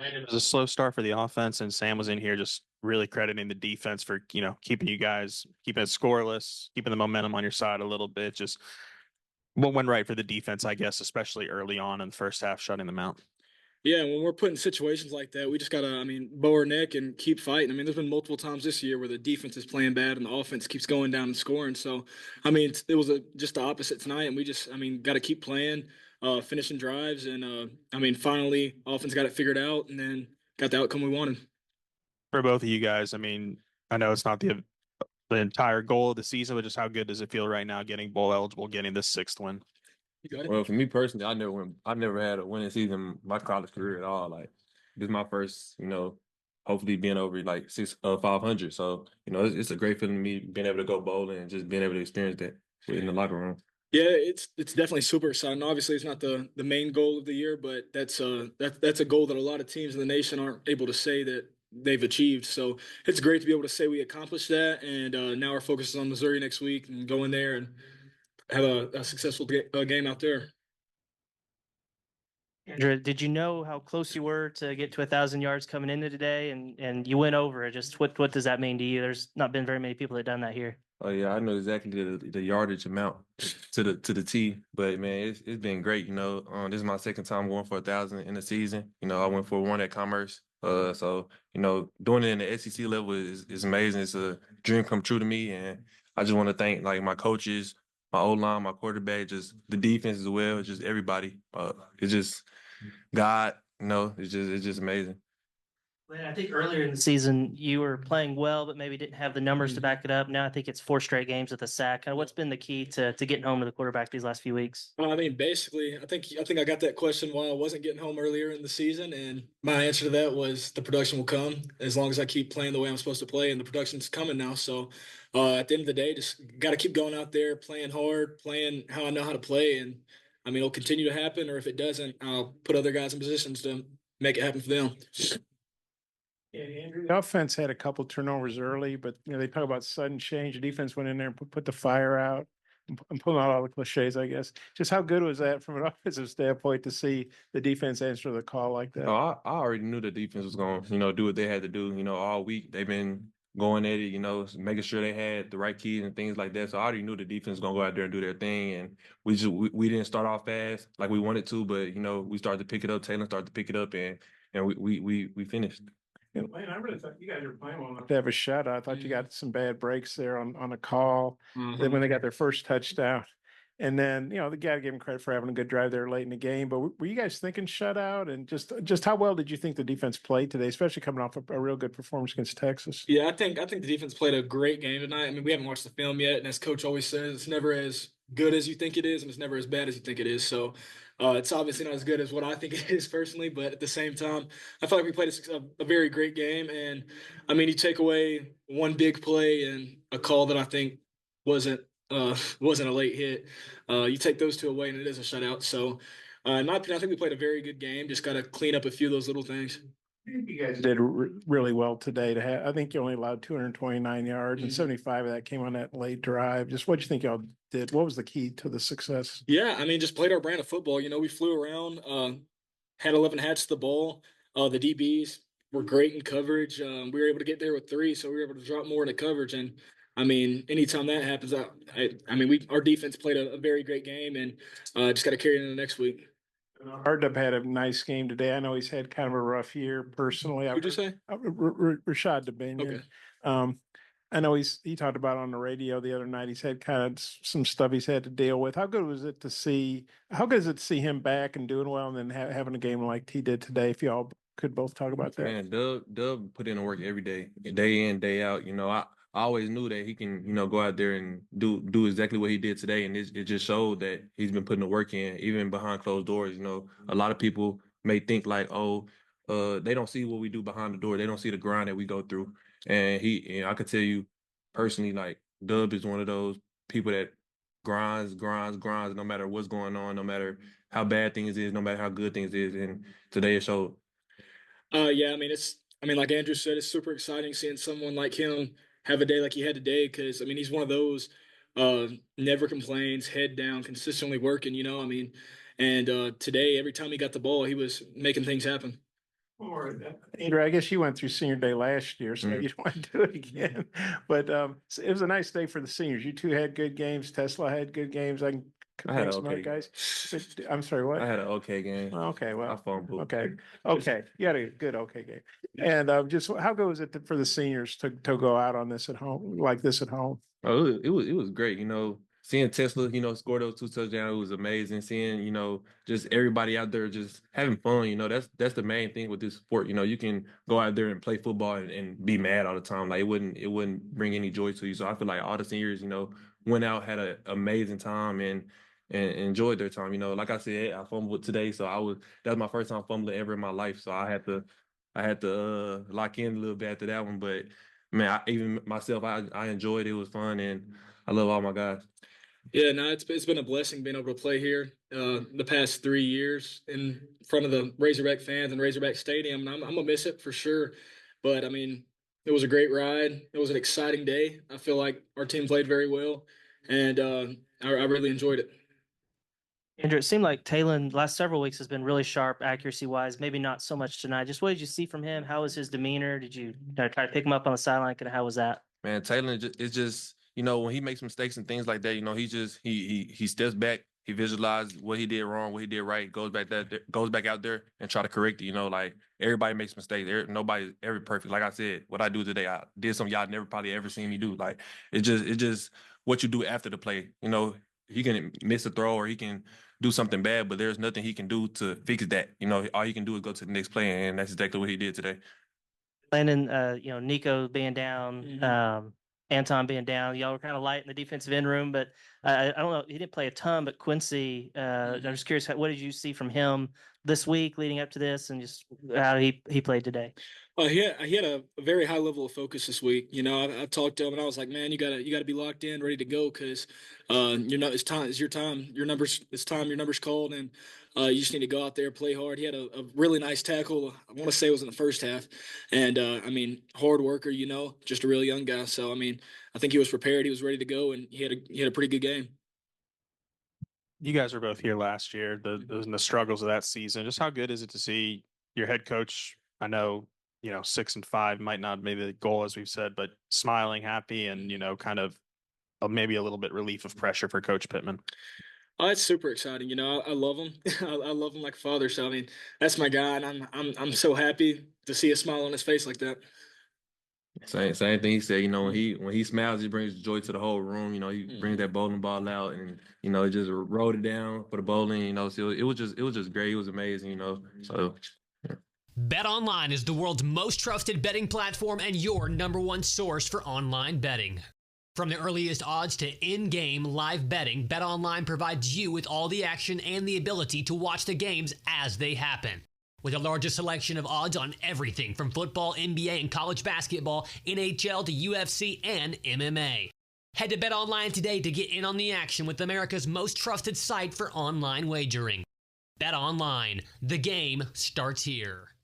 And it was a slow start for the offense, and Sam was in here just really crediting the defense for, keeping you guys, keeping it scoreless, keeping the momentum on your side a little bit. Just what went right for the defense, I guess, especially early on in the first half, shutting them out. Yeah, when we're put in situations like that, we just gotta, bow our neck and keep fighting. There's been multiple times this year where the defense is playing bad and the offense keeps going down and scoring. So, it was just the opposite tonight, and we just, got to keep playing, finishing drives, and finally, offense got it figured out, and then got the outcome we wanted. For both of you guys, I know it's not the entire goal of the season, but just how good does it feel right now getting bowl eligible, getting this sixth win? You got it. Well, for me personally, I never had a winning season in my college career at all. Like this is my first, hopefully being over like 500. So it's a great feeling to me being able to go bowling and just being able to experience that in the locker room. Yeah, it's definitely super exciting. Obviously, it's not the main goal of the year, but that's a goal that a lot of teams in the nation aren't able to say that they've achieved. So it's great to be able to say we accomplished that, and now our focus is on Missouri next week and go in there and have a successful game out there. Andrew, did you know how close you were to get to 1,000 yards coming into today, and you went over it? Just what does that mean to you? There's not been very many people that done that here. Oh yeah, I know exactly the yardage amount to the T. But man, it's been great. This is my second time going for 1,000 in the season. I went for one at Commerce. So doing it in the SEC level is amazing. It's a dream come true to me, and I just want to thank like my coaches, my O line, my quarterback, just the defense as well, just everybody. It's just God. It's just amazing. I think earlier in the season you were playing well, but maybe didn't have the numbers to back it up. Now I think it's four straight games with a sack. Kind of what's been the key to getting home to the quarterback these last few weeks? Well, basically, I think I got that question while I wasn't getting home earlier in the season, and my answer to that was the production will come as long as I keep playing the way I'm supposed to play, and the production's coming now. So, at the end of the day, just got to keep going out there, playing hard, playing how I know how to play, and it'll continue to happen. Or if it doesn't, I'll put other guys in positions to make it happen for them. Yeah, Andrew, the offense had a couple turnovers early, but they talk about sudden change. The defense went in there and put the fire out. I'm pulling out all the cliches, I guess. Just how good was that from an offensive standpoint to see the defense answer the call like Oh, that? I already knew the defense was going to, do what they had to do. All week they've been going at it, making sure they had the right keys and things like that. So I already knew the defense was going to go out there and do their thing. And we didn't start off fast like we wanted to, but we started to pick it up. Taylor started to pick it up, and we finished. And Lane, I really thought you guys were playing well enough to have a shutout. I thought you got some bad breaks there on a call. Then when they got their first touchdown, and then the guy gave him credit for having a good drive there late in the game. But were you guys thinking shutout? And just how well did you think the defense played today, especially coming off a real good performance against Texas? Yeah, I think the defense played a great game tonight. We haven't watched the film yet, and as coach always says, it's never as good as you think it is, and it's never as bad as you think it is. So, it's obviously not as good as what I think it is personally, but at the same time, I feel like we played a very great game. And you take away one big play and a call that I think wasn't wasn't a late hit. You take those two away, and it is a shutout. So, in my opinion, I think we played a very good game. Just got to clean up a few of those little things. You guys did really well today to have. I think you only allowed 229 yards, and 75 of that came on that late drive. Just what do you think y'all did? What was the key to the success? Yeah, just played our brand of football. We flew around, had 11 hats to the ball. The DBs were great in coverage. We were able to get there with three, so we were able to drop more into coverage. And anytime that happens, our defense played a very great game, and just got to carry it into next week. Hardub had a nice game today. I know he's had kind of a rough year personally. Who'd you say? Rashad Dubinion. Okay. I know he talked about on the radio the other night. He's had kind of some stuff he's had to deal with. How good was it to see? How good is it to see him back and doing well, and then having a game like he did today? If y'all could both talk about that. Man, Dub put in the work every day in, day out. I always knew that he can, go out there and do exactly what he did today, and it just showed that he's been putting the work in, even behind closed doors. A lot of people may think like, oh, they don't see what we do behind the door. They don't see the grind that we go through. And I could tell you personally, like Dub is one of those people that grinds, no matter what's going on, no matter how bad things is, no matter how good things is. And today it showed. Yeah, like Andrew said, it's super exciting seeing someone like him have a day like he had today because he's one of those never complains, head down, consistently working. And today every time he got the ball, he was making things happen. Andrew, I guess you went through senior day last year, so you don't want to do it again. But so it was a nice day for the seniors. You two had good games. Tesla had good games. I I had think an some other okay. guys. I'm sorry, what? I had an okay game. Okay, I well, fumbled. okay. You had a good okay game. And just how goes it for the seniors to go out on this at home, like this at home? Oh, it was great. Seeing Tesla, score those 2 touchdowns, it was amazing. Seeing, just everybody out there just having fun. That's the main thing with this sport. You can go out there and play football and be mad all the time. Like it wouldn't bring any joy to you. So I feel like all the seniors, went out, had an amazing time and enjoyed their time. Like I said, I fumbled today, so that was my first time fumbling ever in my life. So I had to lock in a little bit after that one, but man, even myself, I enjoyed it. It was fun, and I love all my guys. Yeah, no, it's been a blessing being able to play here the past 3 years in front of the Razorback fans and Razorback Stadium, and I'm gonna miss it for sure. But I mean, it was a great ride. It was an exciting day. I feel like our team played very well, and I really enjoyed it. Andrew, it seemed like Talon last several weeks has been really sharp accuracy wise. Maybe not so much tonight. Just what did you see from him? How was his demeanor? Did you try to pick him up on the sideline? Kind of how was that? Man, Taylor is just when he makes mistakes and things like that, he just he steps back, he visualizes what he did wrong, what he did right, goes back out there and try to correct it. Like everybody makes mistakes. Nobody's ever perfect. Like I said, what I do today, I did something y'all never probably ever seen me do. Like it's just what you do after the play. He can miss a throw or he can do something bad, but there's nothing he can do to fix that. All he can do is go to the next play, and that's exactly what he did today. Landon, Nico being down, Mm-hmm. Anton being down, y'all were kind of light in the defensive end room, but I don't know, he didn't play a ton, but Quincy, I'm just curious, what did you see from him this week leading up to this and just how he played today? He had a very high level of focus this week. I talked to him and I was like, man, you gotta be locked in, ready to go, because it's time, it's your time, it's time, your number's called, and you just need to go out there, play hard. He had a really nice tackle. I want to say it was in the first half, and I mean, hard worker, just a really young guy. So I mean, I think he was prepared, he was ready to go, and he had a pretty good game. You guys were both here last year, the struggles of that season. Just how good is it to see your head coach? I know, 6-5 might not be the goal, as we've said, but smiling, happy, and, kind of maybe a little bit relief of pressure for Coach Pittman. Oh, it's super exciting. I love him. I love him like a father. So I mean, that's my guy, and I'm so happy to see a smile on his face like that. Same thing he said. When he smiles, he brings joy to the whole room. He brings that bowling ball out, and it just rolled it down for the bowling. So it was just great. It was amazing. So. Yeah. BetOnline is the world's most trusted betting platform and your #1 source for online betting. From the earliest odds to in-game live betting, BetOnline provides you with all the action and the ability to watch the games as they happen. With the largest selection of odds on everything from football, NBA, and college basketball, NHL to UFC and MMA. Head to BetOnline today to get in on the action with America's most trusted site for online wagering. BetOnline, the game starts here.